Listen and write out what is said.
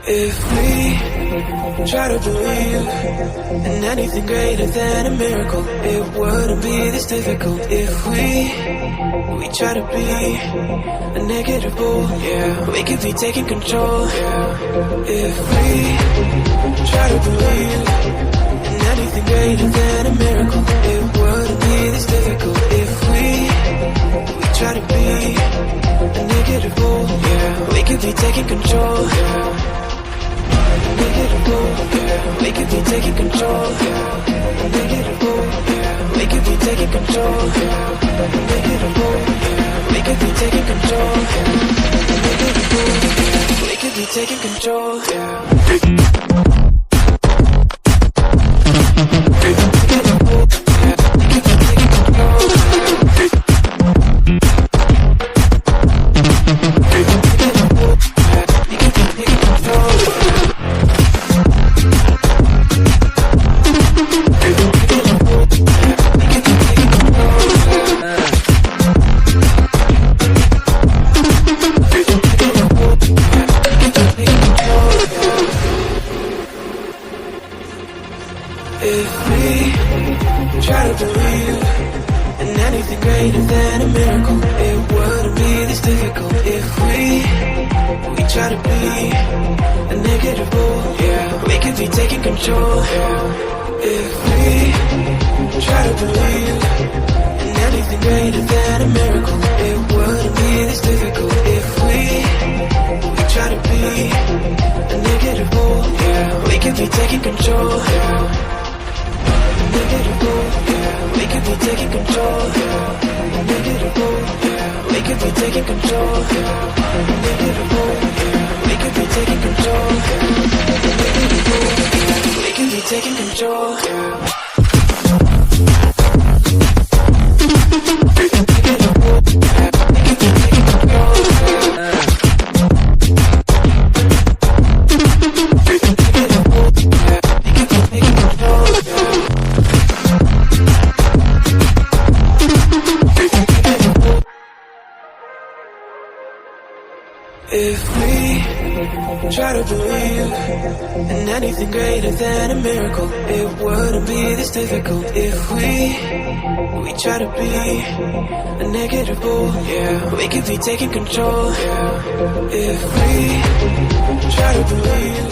If we try to believe in anything greater than a miracle, it wouldn't be this difficult. If we try to be a negative bull, yeah, we could be taking control. Yeah. If we try to believe in anything greater than a miracle, it wouldn't be this difficult. If we try to be a negative bull, yeah, we could be taking control. Yeah. We could be taking control. We could be taking control. We could be taking control. We could be taking control. If we try to believe in anything greater than a miracle, it wouldn't be this difficult. If we try to be a negative bull, yeah, we could be taking control. Yeah. If we try to believe in anything greater than a miracle, it wouldn't be this difficult. If we try to be a negative bull, yeah, we could be taking control. Yeah. We could be taking control. We could be taking control. We could be taking control. We could be taking control. If we try to believe in anything greater than a miracle, it wouldn't be this difficult. If we try to be a negative bull, yeah, we could be taking control. Yeah. If we try to believe